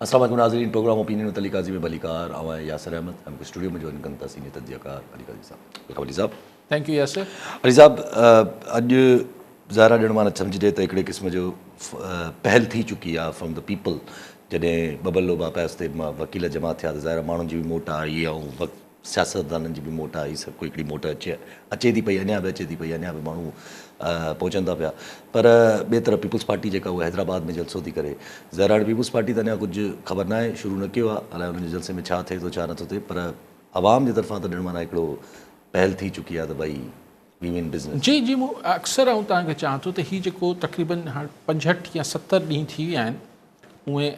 अस्सलाम वालेकुम नाज़रीन, प्रोग्राम ओपिनियन में अली काजी में बलीकार आवा यासर अहमद हमको स्टूडियो में ज्वाइन करता सीनियर तजज़ियाकार Ali Qazi sahab. Welcome Ali sahab. Thank you Yasir. Ali sahab, अॼु ज़ाहिरा ॾिण माना सम्झिजे त हिकिड़े क़िस्म जो पहल थी चुकी आहे फ्रॉम द पीपल। जॾहिं बबल लोबा पैस ते वकील जमा थिया त ज़ाहिरा माण्हुनि जी बि मोट आई ऐं सियासतदाननि जी बि मोट आई, सभु कोई हिकिड़ी मोट अचे थी पई, अञा बि अचे थी पई, अञा बि माण्हू पहुचनि था पिया। पर ॿिए तरफ़ पीपल्स पार्टी जेका उहा हैदराबाद में जलसो थी करे, ज़ाहिरा पीपल्स पार्टी त अञा कुझु ख़बर न आहे, शुरू न कयो आहे, अलाए हुनजे जलसे में छा थिए थो छा नथो थिए, पर आवाम जे तरफ़ां त ॾिण माना हिकिड़ो पहल थी चुकी आहे त भई वी मीन बिज़नेस। जी जी, मूं अक्सर आऊं तव्हांखे चवां थो त हीउ जेको तक़रीबन हाणे 65 या 70 ॾींहं थी विया आहिनि, उहे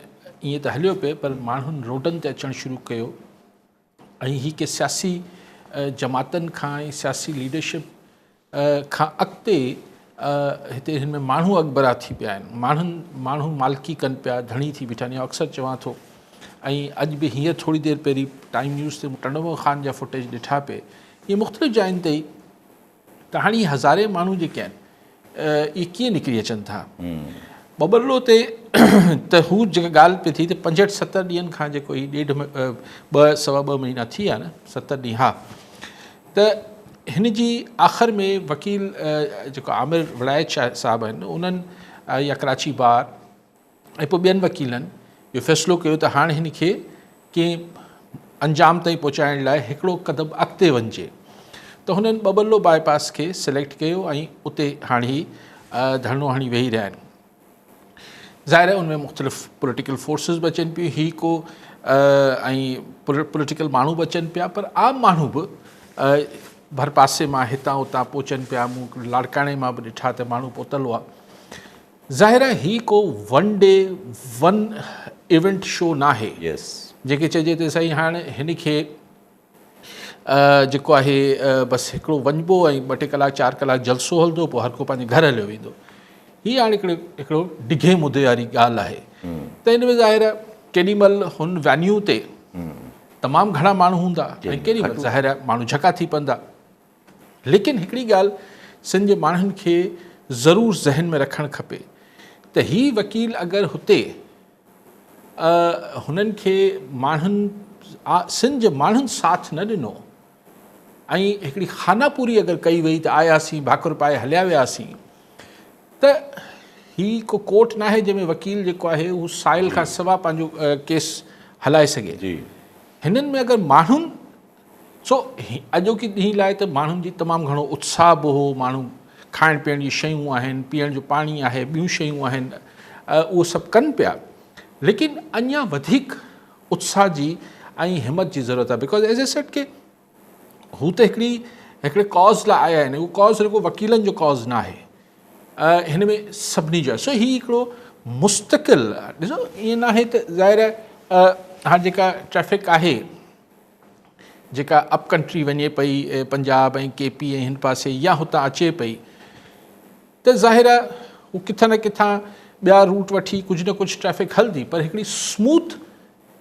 ईअं त हलियो पिए, पर माण्हुनि रोडनि ते अचणु शुरू कयो ऐं हीअ के सियासी जमातनि खां ऐं सियासी लीडरशिप खां अॻिते हिते हिन में माण्हू अॻबरा थी पिया आहिनि। माण्हू मालिकी कनि पिया, धणी थी बीठा आहिनि। अक्सर चवां थो, ऐं अॼु बि हींअर थोरी देरि पहिरीं टाइम न्यूज़ ते टंडबो ख़ान जा फुटेज ॾिठा पिए, इहे मुख़्तलिफ़ जायुनि ते त हाणे हज़ारे माण्हू जेके आहिनि इहे कीअं निकिरी अचनि था। बबलो ते त हू जेका ॻाल्हि पई थी त 65-70 ॾींहंनि खां जेको हीउ 2.5-2 महीना थी विया न, 70 ॾींहं, हा, त हिन जी आख़िर में वकील जेको आमिर विलायत साहब आहिनि, उन्हनि या कराची बार ऐं पोइ ॿियनि वकीलनि इहो फ़ैसिलो कयो त हाणे हिन खे कंहिं अंजाम ताईं पहुचाइण लाइ हिकिड़ो क़दम अॻिते वञिजे। त हुननि बबलो बाईपास खे सिलेक्ट कयो ऐं उते हाणे ही धरनो हणी वेही रहिया आहिनि। ज़ाहिर आहे उनमें मुख़्तलिफ़ पॉलिटिकल फोर्सिस बि अचनि पियूं, ही को ऐं पॉलिटिकल माण्हू बि अचनि पिया, पर आम माण्हू बि भर पासे मां हितां हुतां पहुचनि पिया। मूं लाड़काणे मां बि ॾिठा त माण्हू पहुतल हुआ। ज़ाहिर आहे ही को one day one event show न आहे। जेके चइजे त साईं हाणे हिन खे जेको आहे बसि हिकिड़ो वञिबो ऐं 2-टे कलाक 4 कलाक जलसो हलंदो, पोइ हर को पंहिंजे घर हलियो वेंदो। हीअ हाणे हिकिड़ो डिघे मुदे वारी ॻाल्हि आहे। त हिन में ज़ाहिर केॾीमहिल हुन वेन्यू ते तमामु घणा माण्हू हूंदा ऐं केॾीमहिल ज़ाहिर आहे माण्हू झका थी पवंदा। लेकिन हिकिड़ी ॻाल्हि सिंध जे माण्हुनि खे ज़रूरु ज़हन में रखणु खपे त हीअ वकील अगरि हुते हुननि खे सिंध जे माण्हुनि साथ न ॾिनो ऐं हिकिड़ी खानापूरी अगरि कई वई त आयासीं भाकुर पाए हलिया वियासीं, त हीअ को कोर्ट न आहे जंहिंमें वकील जेको आहे उहो साइल खां सवाइ पंहिंजो केस हलाए सघे। हिननि में अगरि माण्हुनि अॼोकी ॾींहं लाइ त माण्हुनि जी तमामु घणो उत्साह बि हो। माण्हू खाइण पीअण जी शयूं आहिनि, पीअण जो पाणी आहे, ॿियूं शयूं आहिनि, उहो सभु कनि पिया। लेकिन अञा वधीक उत्साह जी ऐं हिमत जी ज़रूरत आहे। बिकॉज एज़ ए सेट के हू त हिकिड़े कॉज़ लाइ आया आहिनि। उहो कॉज़ रुॻो वकीलनि जो कॉज़ न आहे, हिन में सभिनी जो आहे। सो हीअ हिकिड़ो मुस्तक़िल, ॾिसो ईअं न आहे त ज़ाहिर हाणे जेका ट्रैफ़िक आहे जेका अप कंट्री वञे पई, पंजाब ऐं KP ऐं हिन पासे, या हुतां अचे पई, त ज़ाहिर आहे हू किथां न किथां ॿिया रूट वठी कुझु न कुझु ट्रैफ़िक हलंदी, पर हिकिड़ी स्मूथ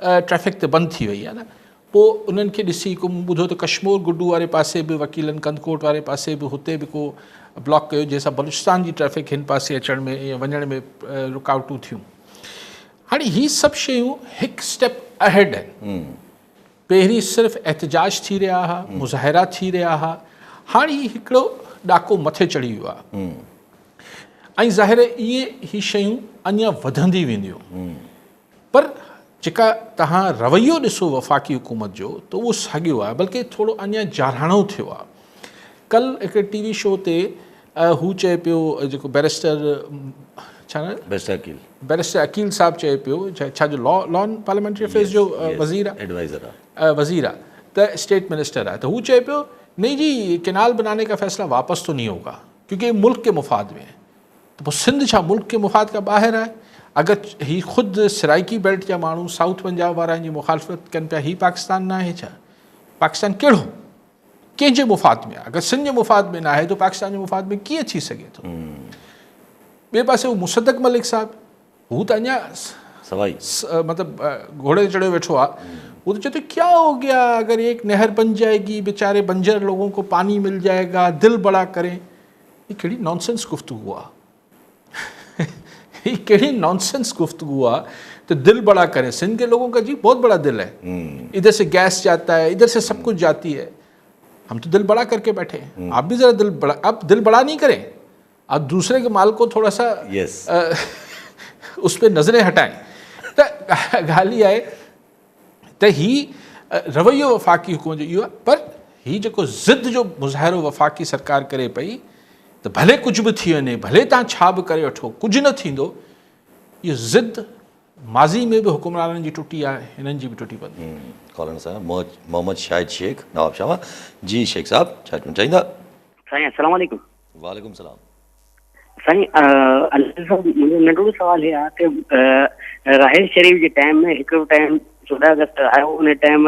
ट्रैफ़िक त बंदि थी वई आहे न। पोइ उन्हनि खे ॾिसी को ॿुधो त कश्मीर गुड्डू वारे पासे बि वकीलनि, कंदकोट वारे पासे बि हुते बि को ब्लॉक कयो, जंहिंसां बलूचिस्तान जी ट्रैफ़िक हिन पासे अचण में या वञण में रुकावटूं थियूं। हाणे हीअ सभु शयूं हिकु स्टेप अहेड आहिनि। पहिरीं सिर्फ़ु एहतजाज थी रहिया हुआ, मुज़ाहिरा थी रहिया हुआ, हाणे हीअ हिकिड़ो ॾाको मथे चढ़ी वियो आहे। ऐं ज़ाहिर ही शयूं अञा वधंदी वेंदियूं। पर जेका तव्हां रवैयो ॾिसो वफ़ाक़ी हुकूमत जो, त उहो साॻियो आहे, बल्कि थोरो अञा जाराणो थियो आहे। कल्ह हिकिड़े TV शो ते हू चए पियो, जेको बैरिस्टर अकील साहब चए पियो, छा जो लॉ पार्लियामेंट्री अफेयर्स जो वज़ीर आहे, त स्टेट मिनिस्टर आहे, त हू चए पियो नहीं जी, केनाल बनाने का फैसला वापस तो नहीं होगा क्योंकि मुल्क के मुफाद में है। तो पोइ सिंध छा मुल्क के मुफाद का ॿाहिरि आहे? अगरि ही ख़ुदि सराइकी बेल्ट जा माण्हू साउथ पंजाब वारा जी मुखालफ़त कनि पिया, ही पाकिस्तान न आहे छा? पाकिस्तान कहिड़ो कंहिंजे मुफ़ाद में आहे? अगरि सिंध जे मुफ़ाद में न आहे त पाकिस्तान जे मुफ़ाद में कीअं थी सघे थो? ॿिए पासे हू मुसद्दक़ मलिक साहब, हू त अञा मतिलबु घोड़े ते चढ़ियो वेठो आहे। वो तो कहते क्या हो गया अगर एक नहर बन जाएगी, बेचारे बंजर लोगों को पानी मिल जाएगा, दिल बड़ा करें। ये कहिड़ी नॉनसेंस गुफ्तगू आहे, ये कहिड़ी नॉनसेंस गुफ्तगू आहे तो दिल बड़ा करें। सिंध के लोगों का जी बहुत बड़ा दिल है, इधर से गैस जाता है, इधर से सब कुछ जाती है, हम तो दिल बड़ा करके बैठे हैं। आप भी ज़रा दिल बड़ा, आप दिल बड़ा नहीं करें, आप दूसरे के माल को थोड़ा सा यस उस पर नज़रें हटाएं। तो ॻाल्हि इहा आहे त ही रवैयो वफ़ाक़ी हुकूमत जो इहो आहे, पर ही जेको ज़िद जो मुज़ाहिरो वफ़ाक़ी सरकार करे पई त भले कुझु बि थी वञे, भले तव्हां छा बि करे वठो, कुझु न थींदो, इहो ज़िद माज़ी में बि हुकुमराननि जी टुटी आहे, हिननि जी बि टुटी पवंदी। कॉलन साहब मोहम्मद शाहिद शेख नवाब शाह जी। शेख साहब छा चवणु चाहींदा? साईं अस्सलाम वालेकुम। वालेकुम सलाम। साईं मुंहिंजो नंढो सवाल हे आहे कि राहिल शरीफ़ जे टाइम में हिकिड़ो टाइम 14 अगस्त आयो, उन टाइम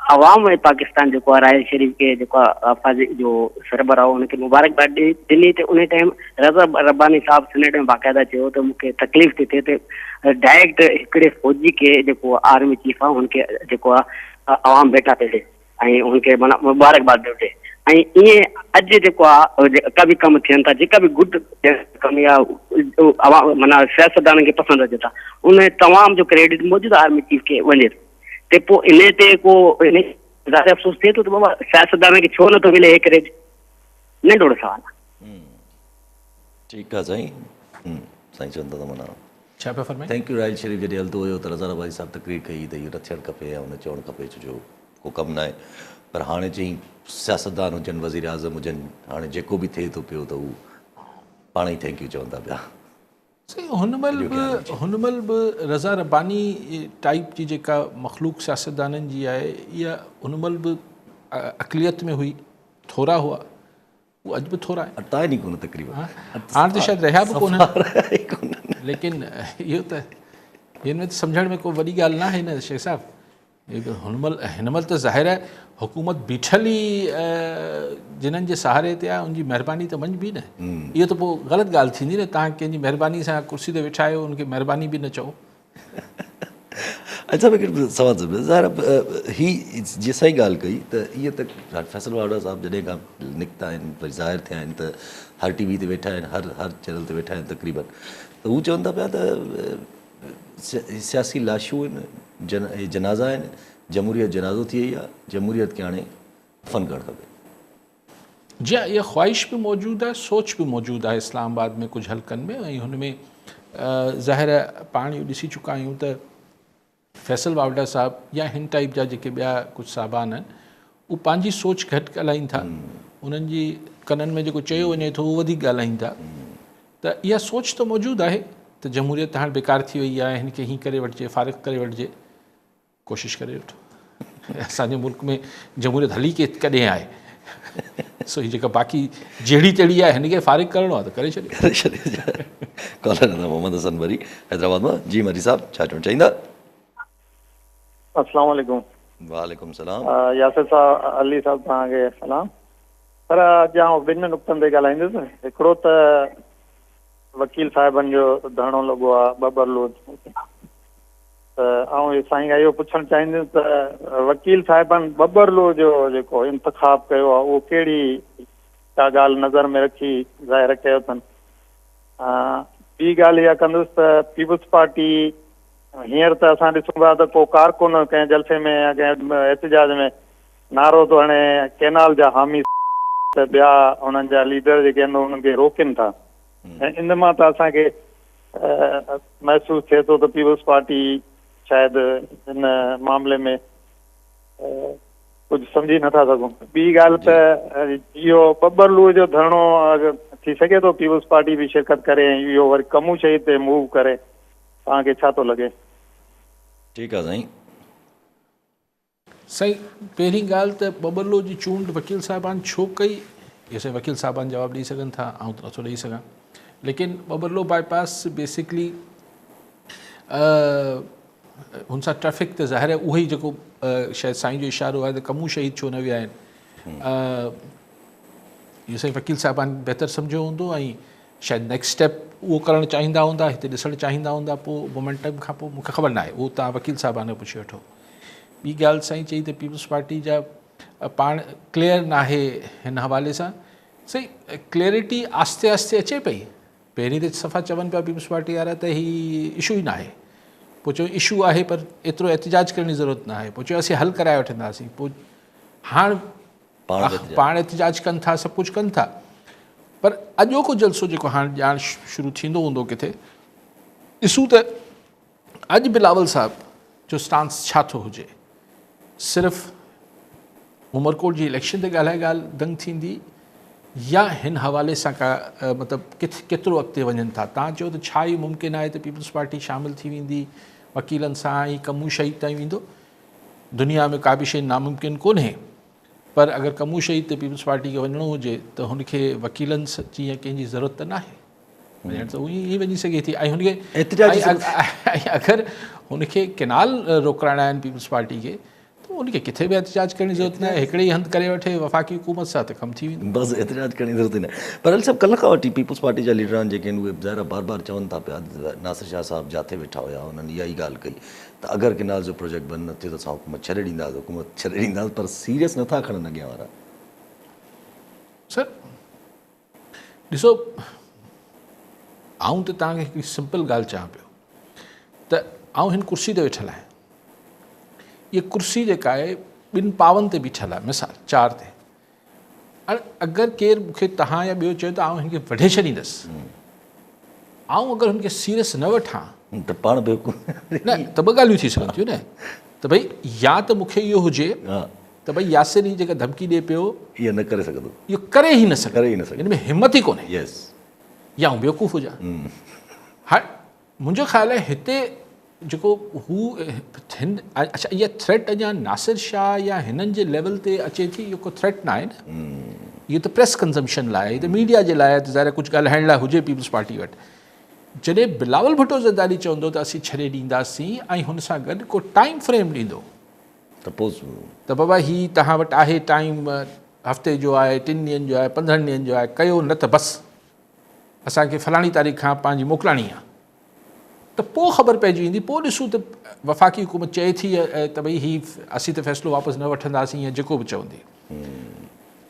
अवाम ऐं पाकिस्तान जेको आहे राहिल शरीफ़ खे जेको आहे आफ़ाज़ी जो सरबराह हुनखे मुबारकबाद ॾिनी, त उन टाइम रज़ा रब्बानी साहब सिनेट में बाक़ाइदा चयो त मूंखे तकलीफ़ थी थिए त डायरेक्ट हिकिड़े फ़ौजी खे जेको आर्मी चीफ आहे हुनखे जेको आहे अवाम भेटा पिए ॾे ऐं हुनखे माना मुबारकबाद पियो ॾे। ऐं ईअं अॼु जेको आहे जेका बि कमु थियनि था, जेका बि गुड कमु या माना सियासतदाननि खे पसंदि अचे था, उन तमामु जो क्रेडिट मौजूदा आर्मी चीफ खे वञे थो। ते पोइ इन ते को इन ज़्यादा अफ़सोस थिए थो त बाबा सियासतदान खे छो नथो मिले हे क्रेडिट? नंढो सवाल आहे। ठीकु आहे साईं। साईं चवनि था त माना छा पिया फरमाइनि? Thank U. राहिल शरीफ़ जॾहिं हलंदो हुयो त रज़ा रब्बानी साहब तकरीर कई त इहो न थियणु खपे ऐं हुन चवणु खपे छो को कमु न आहे, पर हाणे चई सियासतदान हुजनि, वज़ीर आज़म हुजनि, हाणे जेको बि थिए थो पियो त हू पाण ई थैंक यू चवनि था पिया। सही, हुन महिल बि रज़ा रब्बानी टाइप जी जेका मख़लूक सियासतदाननि जी आहे, इहा हुन महिल बि अक़लियत में हुई, थोरा हुआ, वो अॼु बि थोरा आहे, अटाए नहीं कोन तकरीबन। हाणे त शायदि रहिया बि कोन्हनि, लेकिन इहो त हिन में त सम्झण में को वॾी ॻाल्हि न आहे न शेख साहब। हिन महिल त ज़ाहिर आहे हुकूमत बीठल ई जिन्हनि जे सहारे ते आहे, उनजी महिरबानी त वञ बि न। इहो त पोइ ग़लति ॻाल्हि थींदी न, तव्हां कंहिंजी महिरबानी सां कुर्सी ते वेठा आहियो, उनखे महिरबानी बि न चओ। अच्छा हिकिड़ो सवाल ज़ाहिर ही जीअं सही ॻाल्हि कई त इहे त फैसल वाडा साहब जॾहिं खां निकिता आहिनि, वरी ज़ाहिर थिया आहिनि त हर टी वी ते वेठा आहिनि, हर चैनल ते वेठा आहिनि तक़रीबन, त हू चवनि था पिया त सियासी लाशूं आहिनि, जनाज़ा आहिनि, जमहूरियत जनाज़ो थी वई आहे, जमहूरियत खे हाणे फन करणु खपे। जी हाँ, इहा ख़्वाहिश बि मौजूदु आहे, सोच बि मौजूदु आहे इस्लामाबाद में कुझु हल्कनि में, ऐं हुन में ज़ाहिर पाण इहो ॾिसी चुका आहियूं त फैसल वावड़ा साहब या हिन टाइप जा जेके ॿिया कुझु साहबान आहिनि, उहे पंहिंजी सोच घटि ॻाल्हाइनि था, उन्हनि जी कननि में जेको चयो वञे थो उहो वधीक ॻाल्हाइनि था। त इहा सोच त मौजूदु आहे त जमहूरियत हाणे बेकार थी वई आहे, हिन खे हीअं करे वठिजे, फ़ारिग़ करे वठिजे। कोशिशि करे वठो, असांजे मुल्क में जमहूरियत हली कॾहिं आहे, सो ही जेका बाक़ी जहिड़ी तहिड़ी आहे, हिन खे फ़ारिग़ करिणो आहे त करे छॾियो। कॉलर मोहम्मद हसन वरी हैदराबाद मां। जी मरी साहब छा चवणु चाहींदा? अस्सलाम वालेकुम। वालेकुम सलाम। यासिर साहब, अली साहब तव्हांखे सलाम। पर अॼु आउं ॿिनि नुक़्तनि ते ॻाल्हाईंदुसि। हिकिड़ो त वकील साहिबनि जो धरणो लॻो आहे बबरलोद, त आउं साईं खां इहो पुछणु चाहींदुसि त वकील साहिबनि बबरलो जो जेको इंतिखाब कयो आहे उहो कहिड़ी का ॻाल्हि नज़र में रखी ज़ाहिर कयो अथनि। ॿी ॻाल्हि इहा कंदुसि त पीपुल्स पार्टी हींअर त असां ॾिसूं पिया त को कारकुन कंहिं जलसे में या कंहिं एहतजाज में नारो थो हणे कैनाल जा हामी, त ॿिया हुननि जा लीडर जेके आहिनि उन्हनि खे रोकनि था, ऐं इन मां त असांखे महसूसु थिए थो त पीपुल्स पार्टी शायदि हिन मामले में कुझु सम्झी नथा सघूं। ॿी ॻाल्हि त इहो बबरलू जो धरणो थी सघे थो पीपुल्स पार्टी बि शिरकत करे ऐं इहो वरी कमू शहीद ते मूव करे, तव्हांखे छा थो लॻे? ठीकु आहे साईं। साईं, पहिरीं ॻाल्हि त बबरलो जी चूंड वकील साहिबान छो कई, इहे साईं वकील साहिबान जवाबु ॾेई सघनि था, आउं त नथो ॾेई सघां। लेकिन बबरलो बाईपास बेसिकली हुन सां ट्रैफ़िक त ज़ाहिर आहे उहो ई जेको शायदि साईं जो इशारो आहे त कमू शहीद छो न विया आहिनि, इहो साईं वकील साहिबान बहितर सम्झो हूंदो, ऐं शायदि नेक्स्ट स्टेप उहो करणु चाहींदा हूंदा, हिते ॾिसणु चाहींदा हूंदा, पोइ मोमेंटम खां पोइ मूंखे ख़बर न आहे, उहो तव्हां वकील साहिबान पुछी वठो। ॿी ॻाल्हि साईं चई त पीपुल्स पार्टी जा पाण क्लियर न आहे हिन हवाले सां। सही, क्लैरिटी आस्ते आस्ते अचे पई, पहिरीं त सफ़ा चवनि पिया पीपल्स पार्टी वारा त ही इशू ई न आहे, पोइ चयो इशू आहे पर एतिरो एहतिजाज करण जी ज़रूरत न आहे, पोइ चयो असीं हल कराए वठंदासीं, पोइ हाणे पाण एहतिजाज कनि था, सभु कुझु कनि था। पर अॼोको जलसो जेको हाणे ॼाण शुरू थींदो हूंदो किथे, ॾिसूं त अॼु बिलावल साहब जो स्टांस छा थो हुजे। सिर्फ़ु उमरकोट जी इलेक्शन ते ॻाल्हाए ॻाल्हि दंग थींदी या हिन हवाले सां का मतिलबु केतिरो अॻिते वञनि था। तव्हां चयो त छा इहो मुमकिन आहे त पीपल्स पार्टी शामिलु थी वेंदी वकीलनि सां ई कमू शहीद ताईं वेंदो? दुनिया में का बि शइ नामुमकिन कोन्हे, पर अगरि कमू शहीद ते पीपल्स पार्टी खे वञिणो हुजे त हुनखे वकीलनि जी या कंहिंजी ज़रूरत त न आहे, वञण त उहो ई वञी सघे थी। ऐं हुनखे अगरि हुनखे किनाल रोकराइणा आहिनि पीपल्स पार्टी खे त उनखे किथे बि एहतिजाज करण जी ज़रूरत न आहे, हिकिड़े ई हंधि करे वठे वफ़ाक़ी हुकूमत सां त कमु थी वेंदो। बसि एतिजाज करण जी ज़रूरत ई न आहे। पर अली साहब कल्ह खां वठी पीपल्स पार्टी जा लीडर आहिनि जेके आहिनि उहे ज़ाहिर बार बार चवनि था पिया, नासिर शाह साहब जाथे वेठा हुया हुननि इहा ई ॻाल्हि कई त अगरि किनाल जो प्रोजेक्ट बंदि न थियो त असां हुकूमत छॾे ॾींदासीं, हुकूमत छॾे ॾींदासीं, पर सीरियस नथा खणनि अॻियां वारा। सर ॾिसो, आऊं त तव्हांखे हिकिड़ी सिंपल ॻाल्हि चवां पियो त आऊं हिन कुर्सी ते वेठल आहियां, इहा कुर्सी जेका आहे ॿिनि पावनि ते बीठल आहे, मिसाल 4 ते। अगरि केरु मूंखे तव्हां या ॿियो चयो त आऊं हिनखे वढे छॾींदुसि, आऊं अगरि हुनखे सीरियस न वठां त पाण बेवकूफ़ न, त ॿ ॻाल्हियूं थी सघनि थियूं न। त भई या त मूंखे इहो हुजे त भई यासिर जी जेका धमकी ॾिए पियो इहो न करे सघंदो, इहो करे ई न सघे, करे ई न सघे, हिन में हिमत ई कोन्हे, यस, या आऊं बेवकूफ़ हुजां। हाणे मुंहिंजो ख़्यालु आहे हिते जेको हू अच्छा इहा थ्रेट अञा नासिर शाह या हिननि जे लेवल ते अचे थी, इहो को थ्रेट न आहे न, इहो त प्रेस कंज़म्पशन लाइ, इहो त मीडिया जे लाइ, त ज़ाहिर कुझु ॻाल्हाइण लाइ हुजे पीपल्स पार्टी वटि। जॾहिं बिलावल भुट्टो ज़रदारी चवंदो त असीं छॾे ॾींदासीं ऐं हुन सां गॾु को टाइम फ्रेम ॾींदो त बाबा हीउ तव्हां वटि आहे टाइम, हफ़्ते जो आहे, 3 ॾींहंनि जो आहे, 15 ॾींहंनि जो आहे, कयो न त बसि असांखे फलाणी तारीख़ खां पंहिंजी मोकिलाणी आहे, त पोइ ख़बर पइजी वेंदी। पोइ ॾिसूं त वफ़ाक़ी हुकूमत चए थी त भई हीउ असीं त फ़ैसिलो वापसि न वठंदासीं या जेको बि चवंदी।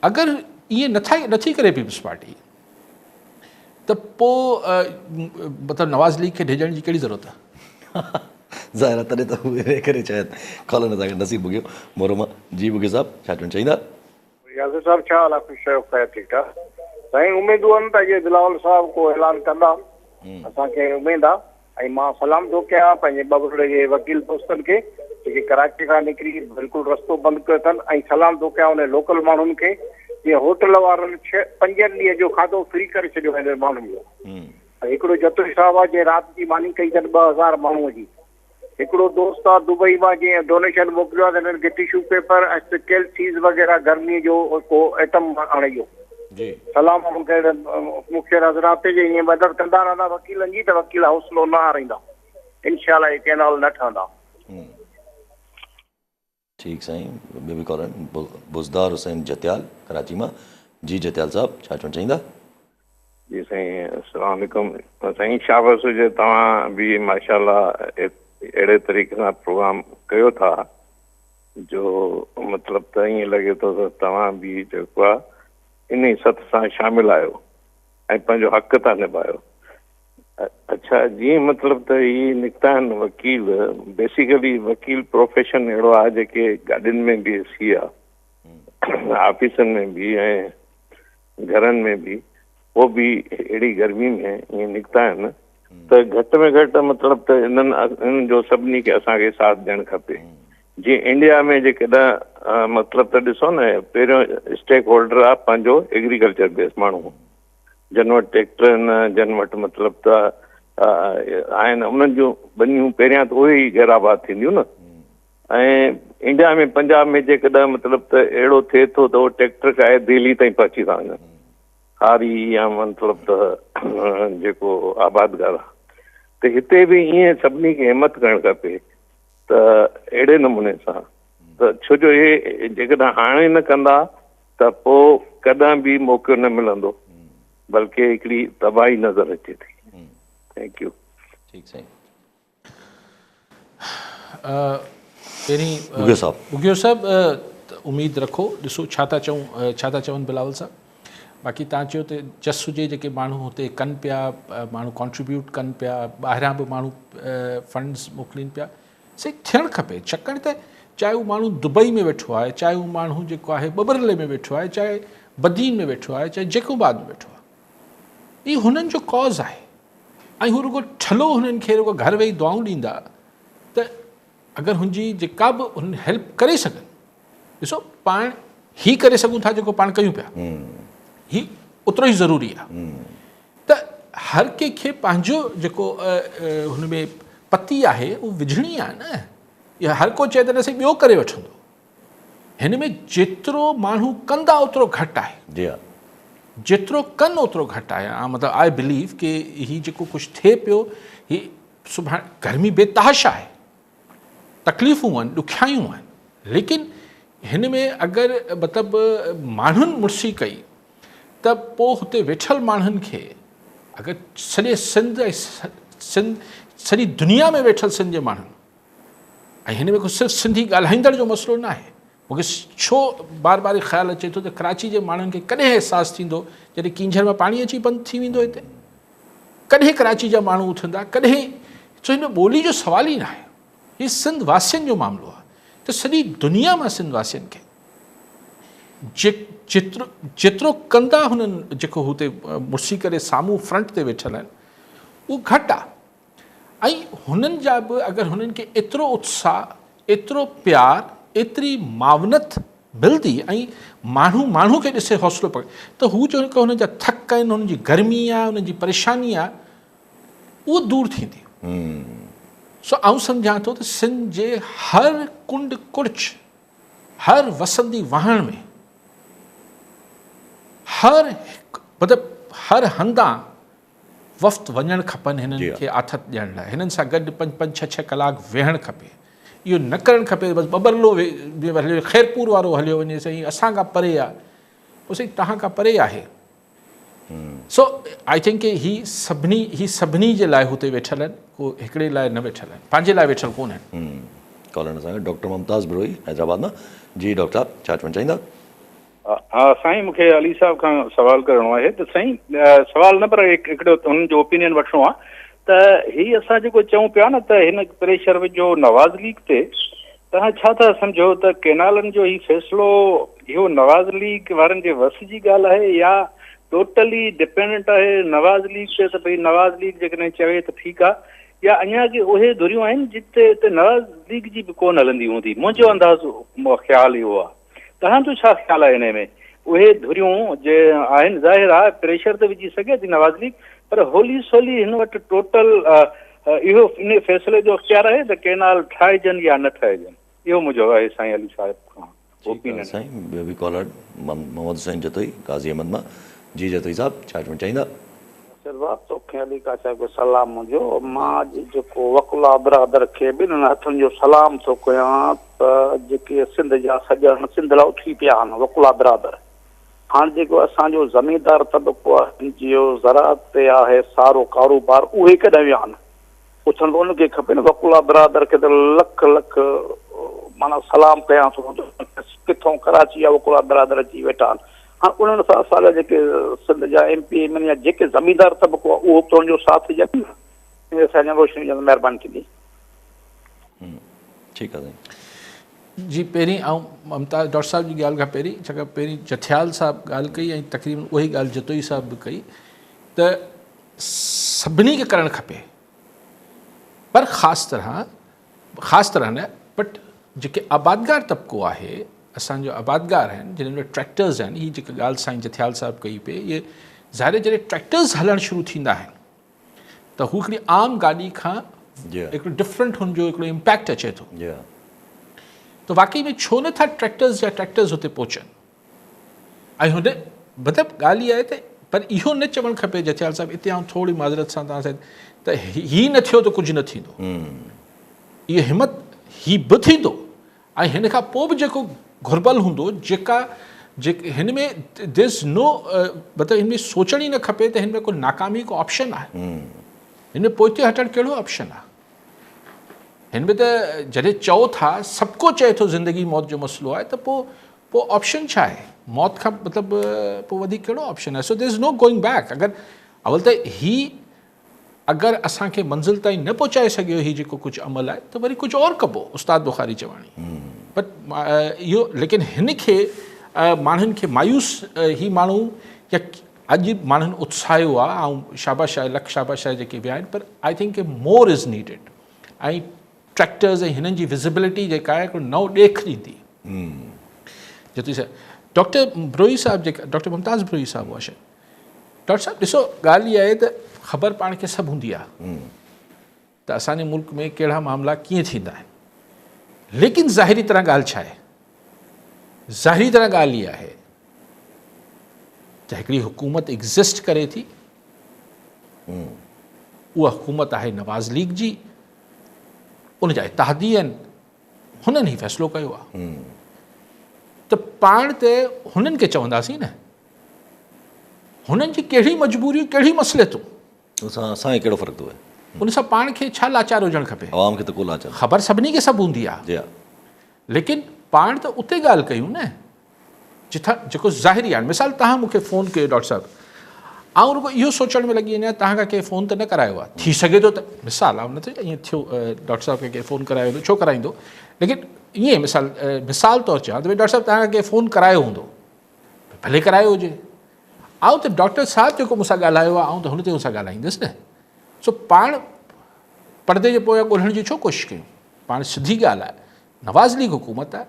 अगरि इहे नथी करे पीपल्स पार्टी त पोइ मतिलबु नवाज़ लीग खे ढिजण जी कहिड़ी ज़रूरत आहे? ज़ाहिर आहे तॾहिं त उहे करे चयनि कॉलन असांखे नसीब भुॻियो। मोहरमा जी भुॻे साहब छा चवणु चाहींदा? यासिर साहब छा हाल आहे? ख़ुशि आहियो? ख़ैर ठीकु आहे साईं। उमेदूं आहिनि त इहे बिलावल साहब को ऐलान कंदा, असांखे उमेद आहे। ऐं मां सलाम थो कयां पंहिंजे बबलूड़े जे वकील दोस्तनि खे जेके कराची खां निकिरी बिल्कुलु रस्तो बंदि कयो अथनि, ऐं सलाम थो कयां उन लोकल माण्हुनि खे जीअं होटल वारनि 5 ॾींहं जो खाधो फ्री करे छॾियो हिन माण्हुनि जो। ऐं हिकिड़ो जतोई साहब आहे जंहिं राति जी मानी कई अथनि 2000 माण्हूअ जी। हिकिड़ो दोस्त आहे दुबई मां जीअं डोनेशन मोकिलियो आहे त हिननि खे टिशू पेपर ऐं स्केल चीज़ वग़ैरह गर्मीअ जो को आइटम आणे इहो सलाम मूंखे हज़रात जे ईअं मदद कंदा रहंदा वकीलनि जी, त वकील हौसलो न हारींदा, इनशाला इहे कैनाल न ठहंदा। ठीकु साईं। ॿियो बि कॉल बुज़दार हुसैन जतियाल कराची मां। जी जतियाल साहब छा चवणु चाहींदा? जी साईं अस्सलाम वालेकुम। साईं शाबाश हुजे, तव्हां बि माशाल्लाह अहिड़े तरीक़े सां प्रोग्राम कयो था जो मतिलबु त ईअं लॻे थो त तव्हां बि जेको आहे इन सथ सां शामिलु आहियो ऐं पंहिंजो हक़ था निभायो। अच्छा, जीअं मतिलबु त इहे निकिता आहिनि वकील, बेसिकली वकील प्रोफेशन अहिड़ो आहे जेके गाॾियुनि में बि एसी आहे, ऑफिसनि में बि ऐं घरनि में बि, उहो बि अहिड़ी गर्मी में ईअं निकिता आहिनि त घटि में घटि मतिलबु त इन्हनि जो सभिनी खे असांखे साथ ॾियणु खपे। जीअं इंडिया में जेकॾहिं मतिलबु त ॾिसो न, पहिरियों स्टेक होल्डर आहे पंहिंजो एग्रीकल्चर बेस माण्हू, जन वटि ट्रैक्टर आहिनि, जन वटि मतिलबु त आहिनि, उन्हनि जूं बनियूं पहिरियां त उहे ई गैराबाद थींदियूं न। ऐं इंडिया में पंजाब में जेकॾहिं मतिलबु त अहिड़ो थिए थो त उहो ट्रैक्टर काए दिल्ली ताईं पहुची था वञनि, हारी या मतिलबु त जेको आबादगार आहे। त हिते बि ईअं सभिनी खे हिमत करणु खपे त अहिड़े नमूने सां त छो जो इहे जेकॾहिं हाणे न कंदा त पोइ कॾहिं बि मौक़ो न मिलंदो, बल्कि हिकिड़ी तबाही नज़र अचे थी। Thank U. ठीकु साईं। पहिरीं उगियो साहब उमेदु रखो, ॾिसो छा था चवनि बिलावल साहब। बाक़ी तव्हां चयो त जस हुजे जेके माण्हू हुते कनि पिया, माण्हू कॉन्ट्रीब्यूट कनि पिया, ॿाहिरां बि माण्हू फंड्स मोकिलीनि पिया, सही थियणु खपे। छाकाणि त चाहे उहो माण्हू दुबई में वेठो आहे, चाहे उहो माण्हू जेको आहे बबरले में वेठो आहे, चाहे बदीन में वेठो आहे, चाहे जैकोबाद में वेठो आहे, इहो हुननि जो कॉज़ आहे। ऐं हू रुगो ठलो हुननि खे रुगो घर वेही दुआऊं ॾींदा त अगरि हुनजी जेका बि हुन हेल्प करे सघनि, ॾिसो पाण ही करे सघूं था जेको पाण कयूं पिया, ही ओतिरो ई ज़रूरी आहे। त हर कंहिंखे पंहिंजो जेको हुन में पती आहे उहो विझणी आहे न। या हर को चए त न ॿियो करे वठंदो, हिन में जेतिरो माण्हू कंदा ओतिरो घटि आहे, जी हा, जेतिरो कनि ओतिरो घटि आहे। मतिलबु आई बिलीव कि हीउ जेको कुझु थिए पियो, ही सुभाणे गर्मी बेतहाशा आहे, तकलीफ़ूं आहिनि, ॾुखियायूं आहिनि, लेकिन हिन में अगरि मतिलबु माण्हुनि मुड़सी कई त पोइ हुते वेठल माण्हुनि खे अगरि सॼे सिंध ऐं सॼी दुनिया में वेठल सिंध जे माण्हुनि, ऐं हिन में को सिर्फ़ु सिंधी ॻाल्हाईंदड़ जो मसइलो न आहे। मूंखे छो बार बार ख़्यालु अचे थो त कराची जे माण्हुनि खे कॾहिं अहसासु थींदो जॾहिं कींझर में पाणी अची बंदि थी वेंदो हिते, कॾहिं कराची जा माण्हू उथंदा, कॾहिं छो हिन ॿोली जो सवाल ई न आहे, हीउ सिंध वासियुनि जो मामिलो आहे। त सॼी दुनिया मां सिंध वासियुनि खे जेतिरो कंदा हुननि जेको हुते मुड़सी करे साम्हूं फ्रंट ते वेठल आहिनि, उहो घटि आहे। ऐं हुननि जा बि अगरि हुननि खे एतिरो उत्साह, एतिरो प्यार, एतिरी मावनत मिलंदी ऐं माण्हू खे ॾिसे हौसलो पकड़े, त हू जो हुन जा थक आहिनि, हुननि जी गर्मी आहे, हुननि जी परेशानी आहे, उहो दूरि थींदी। सो आउं सम्झां थो त सिंध जे हर कुंड कुड़च, हर वसंदी वहण में, मतिलबु हर हंधा वफ़्त वञणु खपनि हिननि खे आथत ॾियण लाइ। हिननि सां गॾु 5-5-6 कलाक वेहणु खपे। इहो न करणु खपे बसि बबरलो हलियो, ख़ैरपुर वारो हलियो वञे, साईं असां खां परे आहे, पोइ साईं तव्हां खां परे आहे। सो आई थिंक ही सभिनी जे लाइ हुते वेठल आहिनि, को हिकिड़े लाइ न वेठल आहिनि, पंहिंजे लाइ वेठल कोन आहिनि। कॉलर असांखे डॉक्टर मुमताज़ बिरोही हैदराबाद मां। जी डॉक्टर साहब छा चवणु चाहींदा? हा साईं, मूंखे अली साहब खां सवाल करिणो आहे। त साईं सवाल न पर हिकिड़ो हुननि जो ओपिनियन वठिणो आहे त हीअ असां जेको चऊं पिया न त हिन प्रेशर विझो नवाज़ लीग ते, तव्हां छा था सम्झो त केनालनि जो ही फ़ैसिलो इहो नवाज़ लीग वारनि जे वस जी ॻाल्हि आहे या टोटली डिपेंडेंट आहे नवाज़ लीग ते? त भई नवाज़ लीग जेकॾहिं चवे त ठीकु आहे, या अञा की उहे धुरियूं आहिनि जिते नवाज़ लीग जी बि कोन हलंदी हूंदी। मुंहिंजो अंदाज़ो ख़्यालु इहो आहे। तव्हांजो छा ख़्यालु आहे हिन में? उहे धुरियूं जे आहिनि, ज़ाहिर आहे प्रेशर त विझी सघे थी नवाज़ लीग, पर होली सोली हिन वटि टोटल इहो इन फ़ैसिले जो अख़्तियार आहे त केनाल ठाहिजनि या न ठाहिजनि। इहो मुंहिंजो आहे साईं अली साहिब खां ओपिनियन। साईं ॿियो बि कॉलर मोहम्मद हुसैन जतोई काज़ी अहमद मां। जी जतोई साहब छा चवणु चाहींदा? सरवाब तोखे अली का साहिब जो सलाम मुंहिंजो। मां जेको वकुला बिरादर खे ॿिन्हिनि हथनि जो सलाम थो कयां त जेके सिंध जा सॼण सिंध लाइ उथी पिया आहिनि वकुला बिरादर। हाणे जेको असांजो ज़मीनदार तबक़ो आहे जियो ज़राअत ते आहे सारो कारोबार, उहे कॾहिं विया आहिनि? पुछणु त उनखे खपे न। वकुला बिरादर खे त लख लख माना सलाम कयां थो, किथां कराची जा वकुला बिरादर अची वेठा आहिनि। हाणे उन्हनि सां असांजा जेके सिंध जा MP या जेके ज़मीनदार तबक़ो आहे उहो बि उनजो साथ ॾियनि न, इन असांजा रोशनी ॾियनि, महिरबानी थींदी। ठीकु आहे साईं। जी पहिरीं ऐं ममता डॉक्टर साहिब जी ॻाल्हि खां पहिरीं, छाकाणि पहिरीं जथियाल साहिबु ॻाल्हि कई ऐं तक़रीबन उहा ई ॻाल्हि जतोई साहिब बि कई त सभिनी खे करणु खपे, पर ख़ासि तरह न, बट जेके आबादगार तबिको आहे, असांजो आबादगार आहिनि जिन्हनि में ट्रैक्टर्स आहिनि, हीअ जेका ॻाल्हि साईं जथियाल साहिबु कई पई, इहे ज़ाहिर जॾहिं ट्रैक्टर्स हलणु शुरू थींदा आहिनि त हू हिकिड़ी आम गाॾी खां हिकिड़ो डिफरेंट हुनजो हिकिड़ो इम्पैक्ट अचे थो। त वाक़ई में छो नथा ट्रैक्टर्स हुते पहुचनि? ऐं हुन मतिलबु ॻाल्हि इहा आहे त पर इहो न चवणु खपे जथियाल साहिबु, हिते आउं थोरी माज़रत सां तव्हां सां, त हीअ न थियो त कुझु न थींदो। इहा हिमत ही बि थींदो, ऐं हिन खां पोइ बि जेको घुरबल हूंदो, जेके हिन में दिस नो मतिलबु हिन में सोचण ई न खपे त हिन में को नाकामी को ऑप्शन आहे। हिन में पोइते हटणु कहिड़ो ऑप्शन आहे? हिन में त जॾहिं चओ था, सभु को चए थो ज़िंदगी मौत जो मसइलो आहे, त पोइ ऑप्शन छा आहे? मौत खां मतिलबु पोइ वधीक कहिड़ो ऑप्शन आहे. So there is no going back. अगरि अवल त अगरि असांखे मंज़िल ताईं न पहुचाए सघियो ही जेको कुझु अमल आहे त वरी कुझु और कबो. उस्ताद बुखारी चवाणी. बट इहो लेकिन हिन खे माण्हुनि खे मायूस ही माण्हू या अॼु माण्हुनि उत्साहियो आहे ऐं शाबाश आहे, लख शाबाश आहे जेके विया आहिनि. पर I think more is needed. ऐं ट्रैक्टर्स ऐं हिननि जी विज़िबिलिटी जेका आहे हिकिड़ो नओं ॾेख ॾींदी. जेतिरी डॉक्टर ब्रोई साहिबु जेका डॉक्टर मुमताज़ ब्रोई साहिबु हुआ शइ. डॉक्टर साहिबु ॾिसो ॻाल्हि इहा आहे त ख़बर पाण खे सभु हूंदी आहे त असांजे मुल्क में कहिड़ा मामला कीअं थींदा आहिनि. लेकिन ज़ाहिरी तरह ॻाल्हि छा आहे? ज़ाहिरी तरह ॻाल्हि इहा आहे त हिकिड़ी हुकूमत एग्ज़िस्ट करे थी. उहा हुकूमत आहे नवाज़ लीग जी. उन जा इत्तेहादी आहिनि. हुननि ई फ़ैसिलो कयो आहे त पाण त हुननि खे चवंदासीं न. हुननि जी कहिड़ी मजबूरियूं, कहिड़ी मसइलतूं, असांखे कहिड़ो फ़र्क़ु थो पए? उन सां पाण खे छा लाचार हुजणु खपे? आवाम खे त को लाचार ख़बर सभिनी खे सभु हूंदी आहे. लेकिन पाण त उते ॻाल्हि कयूं न जिथां जेको ज़ाहिरी आहे. मिसाल तव्हां मूंखे फ़ोन कयो डॉक्टर साहिबु, ऐं रुगो इहो सोचण में लॻी वञा तव्हांखां कंहिं फ़ोन त न करायो आहे. थी सघे थो त मिसाल आहे, न त ईअं थियो डॉक्टर साहिब खे कंहिं फ़ोन करायो हूंदो, छो कराईंदो. लेकिन ईअं मिसाल तौरु चवां त भई डॉक्टर साहिबु तव्हांखां कंहिं फ़ोन करायो हूंदो, भले करायो हुजे. ऐं त डॉक्टर साहिबु जेको मूंसां ॻाल्हायो आहे ऐं त हुन ते मूंसां ॻाल्हाईंदुसि न. सो पाण परदे जे पोयां ॻोल्हण जी छो कोशिशि कयूं? पाण सिधी ॻाल्हि आहे, नवाज़ लीग हुकूमत आहे.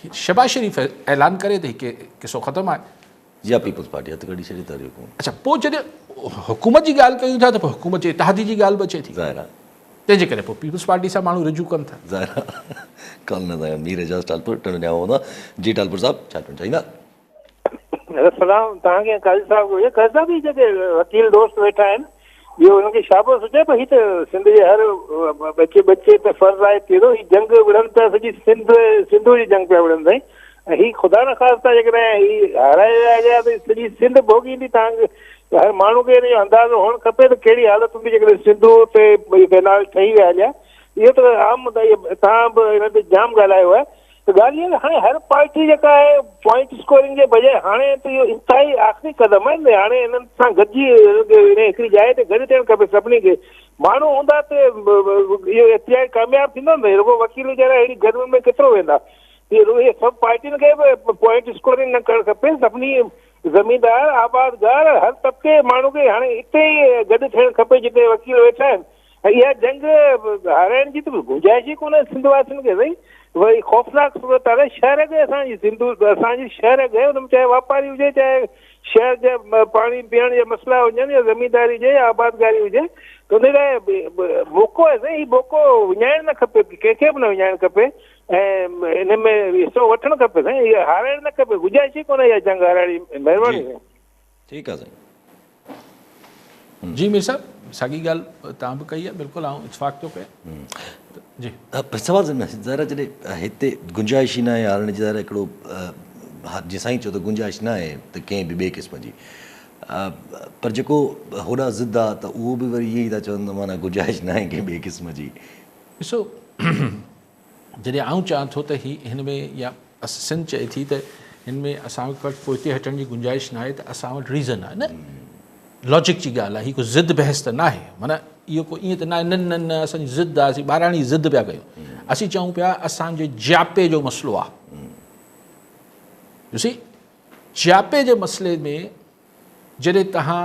शहबाज शरीफ़ ऐलान करे त हीउ किसो ख़तमु आहे. या पीपल्स पार्टी हथ कढी छॾी तरी हुकूमत. अच्छा, पोइ जॾहिं हुकूमत जी ॻाल्हि कयूं था त पोइ हुकूमत जे इत्तेहादी जी ॻाल्हि बि अचे थी. ज़ाहिर आहे. तंहिंजे करे पोइ पीपल्स पार्टी सां माण्हू रुजू कनि था. ज़ाहिर आहे. कल न था मीर एजाज़ टालपुर टन ॾिया हूंदा. जी टालपुर साहिबु छा चवणु चाहींदा? सलाम तव्हांखे काज़ी साहिबु. इहे काज़ी साहिबु जेके वकील दोस्त वेठा आहिनि, इहो हुनखे शाबाश हुजे. भई त सिंध जे हर बचे ते फर्ज़ु आहे कहिड़ो ही जंग विढ़नि था, सॼी सिंधू जी जंग पिया विढ़नि साईं. ऐं हीअ ख़ुदा न ख़ासिता जेकॾहिं हीअ हाराए विया त सॼी सिंध भोॻींदी. तव्हांखे हर माण्हू खे हिन जो अंदाज़ो हुअणु खपे त कहिड़ी हालत हूंदी जेकॾहिं सिंधू ते कैनाल ठही विया हलिया. इहो त आम तव्हां बि हिन ते जाम ॻाल्हायो आहे. त ॻाल्हि इहा हाणे हर पार्टी जेका आहे पॉइंट स्कोरिंग जे बजाए हाणे त इहो इंतिहाई आख़िरी क़दम आहे न. हाणे हिननि सां गॾिजी हिकिड़ी जाइ ते गॾु थियणु खपे सभिनी खे. माण्हू हूंदा त इहो इतिहाद कामयाबु थींदो न. रुगो वकील वीचारा अहिड़ी गर्मी में केतिरो वेंदा. इहे सभु पार्टियुनि खे बि पॉइंट स्कोरिंग न करणु खपे. सभिनी ज़मीनदार आबादगार हर तबिके माण्हू खे हाणे हिते ई गॾु थियणु खपे जिते वकील वेठा आहिनि. ऐं इहा जंग हाराइण जी त गुंजाइश ई कोन्हे सिंधवासियुनि खे. भई वरी ख़ौफ़नाक सूरत आहे. शहर गए असांजी सिंधू, असांजी शहर गए. हुन में चाहे वापारी हुजे, चाहे शहर जा पाणी पीअण जा मसइला हुजनि या ज़मीनदारी हुजे या आबादगारी हुजे, त उन लाइ मौक़ो आहे साईं. हीउ मौक़ो विञाइणु न खपे, कंहिंखे बि न विञाइणु खपे. ऐं हिन में हिसो वठणु खपे साईं. इहा हाराइणु न खपे. गुंजाइश ई कोन्हे इहा जंग हाराइण जी. महिरबानी. ठीकु आहे साईं. जी मीर साहिबु, साॻी ॻाल्हि तव्हां बि कई आहे. बिल्कुलु आउं इतफ़ाक़ थो कयां. जी सवाल ज़रा जॾहिं हिते गुंजाइश ई न आहे हारण जी. ज़रा हिकिड़ो जीअं साईं चयो त गुंजाइश न आहे त कंहिं बि ॿिए क़िस्म जी. पर जेको होॾां ज़िद आहे त उहो बि वरी इहे ई था चवनि त माना गुंजाइश न आहे कंहिं ॿिए क़िस्म जी. ॾिसो, जॾहिं आउं चवां थो त हिन में या सिंध चए थी त हिन में असां वटि पोइ हिते हटण जी गुंजाइश न आहे, त असां वटि रीज़न आहे न. लॉजिक जी ॻाल्हि आहे. हीअ को ज़िद बहस त न आहे. माना इहो को ईअं त न आहे न न न असांजी ज़िद आहे, असीं ॿाराणी ज़िद पिया कयूं. असीं चऊं पिया असांजे जापे जो मसइलो आहे. ॾिसी, जापे जे मसइले में जॾहिं तव्हां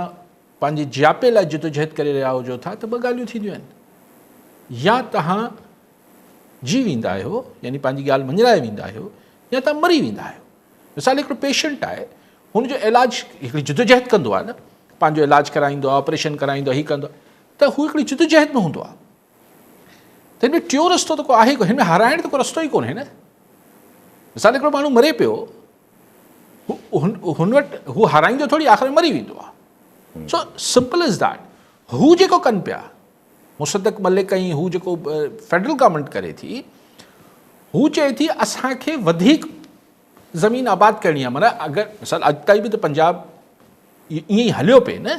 पंहिंजे जापे लाइ जिदोजहद करे रहिया हुजो था त ॿ ॻाल्हियूं थींदियूं आहिनि. या तव्हां जी वेंदा आहियो, यानी पंहिंजी ॻाल्हि मञराए वेंदा आहियो, या तव्हां मरी वेंदा आहियो. मिसाल हिकिड़ो पेशेंट आहे, हुनजो इलाजु हिकिड़ी जिदोजहद कंदो आहे न, पंहिंजो इलाजु कराईंदो आहे, ऑपरेशन कराईंदो आहे, हीअ कंदो आहे, त हू हिकिड़ी जिदोजहद में हूंदो आहे. त हिन में टियों रस्तो त को आहे कोन. हिन में हाराइण त को रस्तो ई कोन्हे न. मिसाल हिकिड़ो माण्हू मरे पियो, हुन वटि हू हाराईंदो थोरी, आख़िर में मरी वेंदो आहे. So simple is that. हू जेको कनि पिया मुसद्दक़ मलिक ऐं हू जेको फेडरल गवर्नमेंट करे थी, हू चए थी असांखे वधीक ज़मीन आबाद करणी आहे. माना अगरि मिसाल अॼु ताईं बि त पंजाब ईअं ई हलियो पिए न.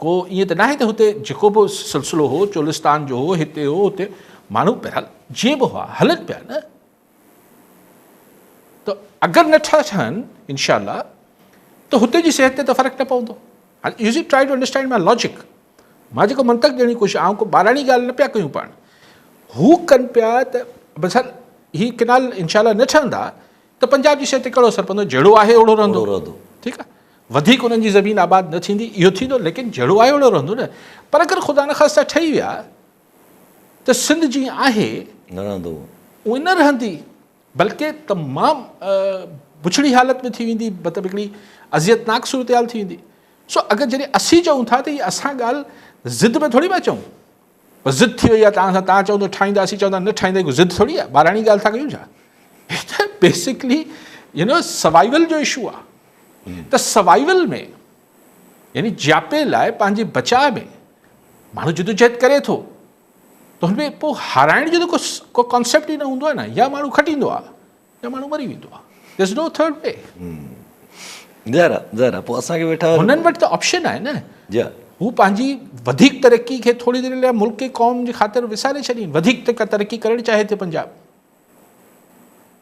को ईअं त न आहे त हुते जेको बि सिलसिलो हो चोलिस्तान जो हो, हिते हो हुते माण्हू बहरहाल जीअं बि हुआ हलनि पिया न. त त अगरि नथा ठहनि इनशाला त हुते जी सिहत ते त फ़र्क़ु न पवंदो। हाणे you see try to understand my logic. मां जेको मंतक ॾियण जी कोशिशि को ॿाराणी ॻाल्हि न पिया कयूं पाण, हू कनि पिया त बसि ही किनाल इनशाला न ठहंदा त पंजाब जी सिहत ते कहिड़ो असरु पवंदो? जहिड़ो आहे ओहिड़ो रहंदो। ठीकु आहे, वधीक उन्हनि जी ज़मीन आबाद न थींदी, इहो थींदो, लेकिन जहिड़ो आहे ओहिड़ो रहंदो न। पर अगरि ख़ुदा न ख़ास्ता ठही विया त सिंध जीअं आहे न रहंदो, उहा न रहंदी, बल्कि तमामु बुछड़ी हालत में थी वेंदी, मतिलबु हिकिड़ी अज़ियतनाक सूरत हाल थी वेंदी। सो अगरि जॾहिं असीं चऊं था त इहा असां ॻाल्हि ज़िद में थोरी पिया चऊं, पर ज़िद थी वई आहे तव्हां सां, तव्हां चवंदो ठाहींदा, असीं चवंदा न ठाहींदा, हिकु ज़िद थोरी आहे, ॿाराणी ॻाल्हि था कयूं छा? त बेसिकली सर्वाइवल जो इशू आहे। त सर्वाइवल में यानी जापे लाइ पंहिंजे बचाव में माण्हू जदोजहद करे थो, त हुनमें पोइ हाराइण जो त को कॉन्सेप्ट ई न हूंदो आहे न। या माण्हू खटींदो आहे या माण्हू मरी वेंदो आहे, there is no third way. ज़रा पोइ असांखे वेठा हुननि वटि त ऑप्शन आहे न। जी हू पंहिंजी वधीक तरक़ी खे थोरी देरि लाइ मुल्क क़ौम जे ख़ातिर विसारे छॾीनि, वधीक तरक़ी करणु चाहे थो पंजाब।